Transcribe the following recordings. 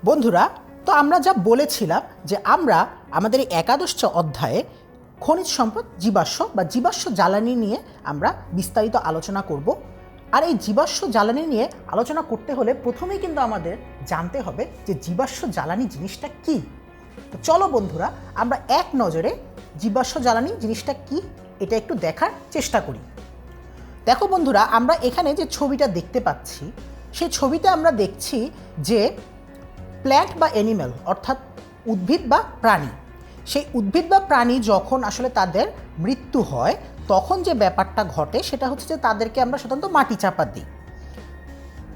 বন্ধুরা, তো আমরা যা বলেছিলাম যে আমরা আমাদের এই একাদশ অধ্যায়ে খনিজ সম্পদ জীবাশ্ম বা জীবাশ্ম জ্বালানি নিয়ে আমরা বিস্তারিত আলোচনা করব। আর এই জীবাশ্ম জ্বালানি নিয়ে আলোচনা করতে হলে প্রথমেই কিন্তু আমাদের জানতে হবে যে জীবাশ্ম জ্বালানি জিনিসটা কী। তো চলো বন্ধুরা, আমরা এক নজরে জীবাশ্ম জ্বালানি জিনিসটা কী এটা একটু দেখার চেষ্টা করি। দেখো বন্ধুরা, আমরা এখানে যে ছবিটা দেখতে পাচ্ছি সেই ছবিতে আমরা দেখছি যে প্ল্যান্ট বা অ্যানিম্যাল অর্থাৎ উদ্ভিদ বা প্রাণী, সেই উদ্ভিদ বা প্রাণী যখন আসলে তাদের মৃত্যু হয় তখন যে ব্যাপারটা ঘটে সেটা হচ্ছে যে তাদেরকে আমরা সাধারণত মাটি চাপা দিই।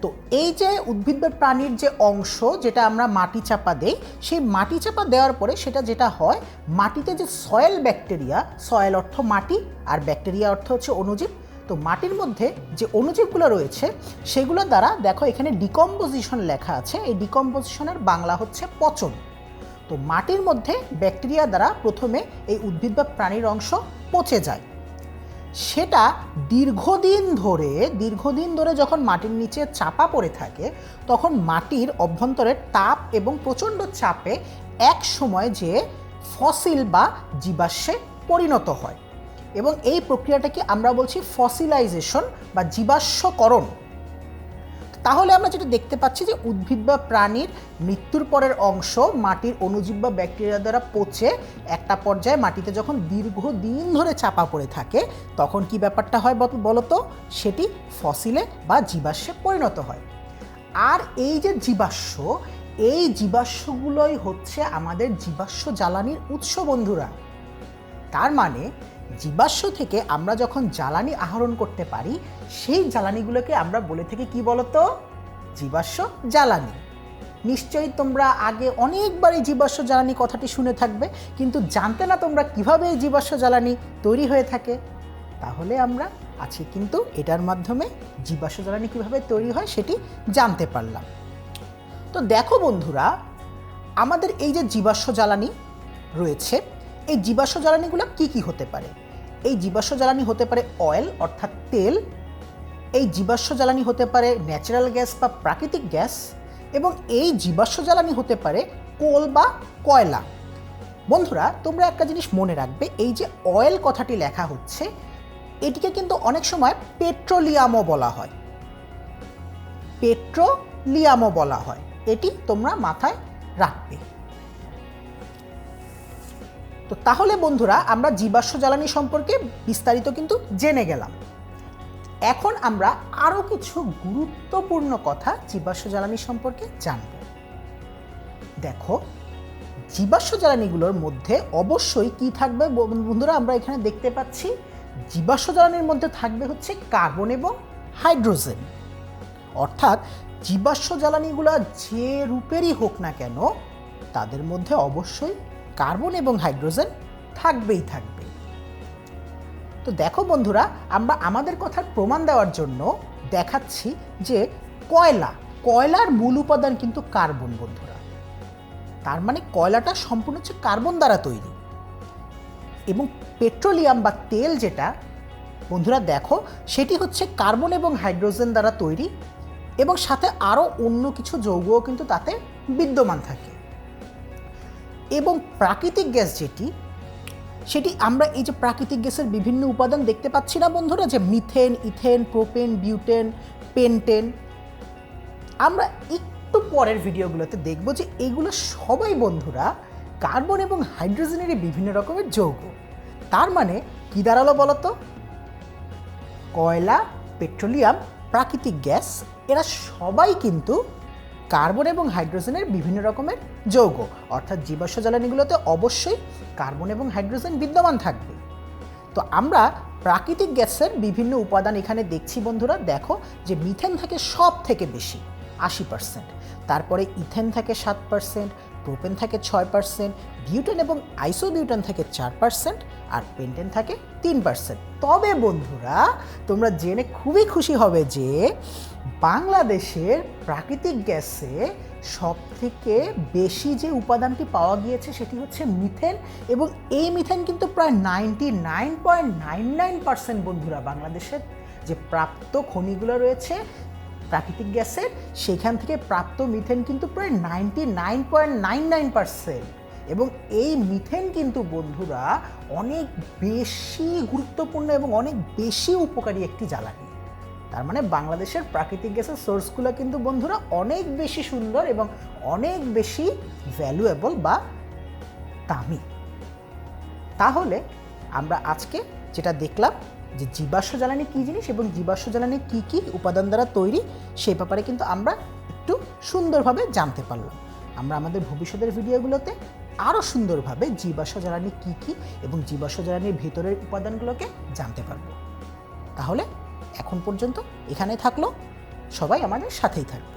তো এই যে উদ্ভিদ বা প্রাণীর যে অংশ যেটা আমরা মাটি চাপা দেই, সেই মাটি চাপা দেওয়ার পরে সেটা যেটা হয়, মাটিতে যে সয়েল ব্যাকটেরিয়া, সয়েল অর্থ মাটি আর ব্যাকটেরিয়া অর্থ হচ্ছে অণুজীব, তো মাটির মধ্যে যে অণুজীবগুলো রয়েছে সেগুলো দ্বারা দেখো এখানে ডিকম্পোজিশন লেখা আছে, এই ডিকম্পোজিশনের বাংলা হচ্ছে পচন। তো মাটির মধ্যে ব্যাকটেরিয়া দ্বারা প্রথমে এই উদ্ভিদ বা প্রাণীর অংশ পচে যায়। সেটা দীর্ঘদিন ধরে যখন মাটির নিচে চাপা পড়ে থাকে তখন মাটির অভ্যন্তরের তাপ এবং প্রচণ্ড চাপে এক সময় যে ফসিল বা জীবাশ্মে পরিণত হয়, এবং এই প্রক্রিয়াটাকে আমরা বলছি ফসিলাইজেশন বা জীবাশ্মকরণ। তাহলে আমরা যেটা দেখতে পাচ্ছি যে উদ্ভিদ বা প্রাণীর মৃত্যুর পরের অংশ মাটির অণুজীব বা ব্যাকটেরিয়া দ্বারা পচে একটা পর্যায়ে মাটিতে যখন দীর্ঘদিন ধরে চাপা পড়ে থাকে তখন কি ব্যাপারটা হয় বলতো, সেটি ফসিলে বা জীবাশ্মে পরিণত হয়। আর এই যে জীবাশ্ম, এই জীবাশ্মগুলোই হচ্ছে আমাদের জীবাশ্ম জ্বালানির উৎস বন্ধুরা। তার মানে জীবাশ্ম থেকে আমরা যখন জ্বালানি আহরণ করতে পারি সেই জ্বালানিগুলোকে আমরা বলে থাকি কি বলতো, জীবাশ্ম জ্বালানি। নিশ্চয়ই তোমরা আগে অনেকবার এই জীবাশ্ম জ্বালানি কথাটি শুনে থাকবে, কিন্তু জানতে না তোমরা কিভাবে এই জীবাশ্ম জ্বালানি তৈরি হয়ে থাকে। তাহলে আমরা আজকে কিন্তু এটার মাধ্যমে জীবাশ্ম জ্বালানি কিভাবে তৈরি হয় সেটি জানতে পারলাম। তো দেখো বন্ধুরা, আমাদের এই যে জীবাশ্ম জ্বালানি রয়েছে, এই জীবাশ্ম জ্বালানিগুলো কি কি হতে পারে? এই জীবাশ্ম জ্বালানি হতে পারে অয়েল অর্থাৎ তেল, এই জীবাশ্ম জ্বালানি হতে পারে ন্যাচারাল গ্যাস বা প্রাকৃতিক গ্যাস, এবং এই জীবাশ্ম জ্বালানি হতে পারে কোল বা কয়লা। বন্ধুরা, তোমরা একটা জিনিস মনে রাখবে, এই যে অয়েল কথাটি লেখা হচ্ছে এটিকে কিন্তু অনেক সময় পেট্রোলিয়ামও বলা হয়, পেট্রোলিয়ামও বলা হয়, এটি তোমরা মাথায় রাখবে। তো তাহলে বন্ধুরা, আমরা জীবাশ্ম জ্বালানি সম্পর্কে বিস্তারিত কিন্তু জেনে গেলাম। এখন আমরা আরও কিছু গুরুত্বপূর্ণ কথা জীবাশ্ম জ্বালানি সম্পর্কে জানব। দেখো, জীবাশ্ম জ্বালানিগুলোর মধ্যে অবশ্যই কি থাকবে বন্ধুরা, আমরা এখানে দেখতে পাচ্ছি জীবাশ্ম জ্বালানির মধ্যে থাকবে হচ্ছে কার্বন এবং হাইড্রোজেন। অর্থাৎ জীবাশ্ম জ্বালানিগুলো যে রূপেরই হোক না কেন তাদের মধ্যে অবশ্যই কার্বন এবং হাইড্রোজেন থাকবেই থাকবে। তো দেখো বন্ধুরা, আমরা আমাদের কথার প্রমাণ দেওয়ার জন্য দেখাচ্ছি যে কয়লার মূল উপাদান কিন্তু কার্বন বন্ধুরা। তার মানে কয়লাটা সম্পূর্ণ হচ্ছে কার্বন দ্বারা তৈরি, এবং পেট্রোলিয়াম বা তেল যেটা বন্ধুরা দেখো সেটি হচ্ছে কার্বন এবং হাইড্রোজেন দ্বারা তৈরি, এবং সাথে আরও অন্য কিছু যৌগও কিন্তু তাতে বিদ্যমান থাকে। এবং প্রাকৃতিক গ্যাস সেটি আমরা এই যে প্রাকৃতিক গ্যাসের বিভিন্ন উপাদান দেখতে পাচ্ছি না বন্ধুরা, যে methane, ethane, propane, butane, pentane, আমরা একটু পরের ভিডিওগুলোতে দেখব যে এগুলো সবাই বন্ধুরা কার্বন এবং হাইড্রোজেনেরই বিভিন্ন রকমের যৌগ। তার মানে কি দাঁড়ালো বলতো, কয়লা, পেট্রোলিয়াম, প্রাকৃতিক গ্যাস এরা সবাই কিন্তু কার্বন এবং হাইড্রোজেনের বিভিন্ন রকমের যৌগ। অর্থাৎ জীবাশ্ম জ্বালানিগুলোতে অবশ্যই কার্বন এবং হাইড্রোজেন বিদ্যমান থাকবে। তো আমরা প্রাকৃতিক গ্যাসের বিভিন্ন উপাদান এখানে দেখছি বন্ধুরা। দেখো যে মিথেন থাকে সব থেকে বেশি 80%, তারপরে ইথেন থাকে 7%, প্রোপেন থাকে 6%, বিউটেন এবং আইসোবিউটেন থাকে 4%, আর পেন্টেন থাকে 3%। তবে বন্ধুরা, তোমরা জেনে খুবই খুশি হবে যে বাংলাদেশের প্রাকৃতিক গ্যাসে সবথেকে বেশি যে উপাদানটি পাওয়া গিয়েছে সেটি হচ্ছে মিথেন, এবং এই মিথেন কিন্তু প্রায় 99.99% বন্ধুরা বাংলাদেশের যে প্রাপ্ত খনিগুলো রয়েছে প্রাকৃতিক গ্যাসের, সেখান থেকে প্রাপ্ত মিথেন কিন্তু প্রায় 99.99%। এবং এই মিথেন কিন্তু বন্ধুরা অনেক বেশি গুরুত্বপূর্ণ এবং অনেক বেশি উপকারী একটি জ্বালানি। তার মানে বাংলাদেশের প্রাকৃতিক গ্যাসের সোর্সগুলো কিন্তু বন্ধুরা অনেক বেশি সুন্দর এবং অনেক বেশি ভ্যালুয়েবল বা দামি। তাহলে আমরা আজকে যেটা দেখলাম যে জীবাশ্ম জ্বালানি কী জিনিস এবং জীবাশ্ম জ্বালানি কী কী উপাদান দ্বারা তৈরি, সেই ব্যাপারে কিন্তু আমরা একটু সুন্দরভাবে জানতে পারলাম। আমরা আমাদের ভবিষ্যতের ভিডিওগুলোতে আরও সুন্দরভাবে জীবাশ্ম জ্বালানি কী কী এবং জীবাশ্ম জ্বালানির ভেতরের উপাদানগুলোকে জানতে পারবো। তাহলে এখন পর্যন্ত এখানে থাকলো, সবাই আমাদের সাথেই থাকবে।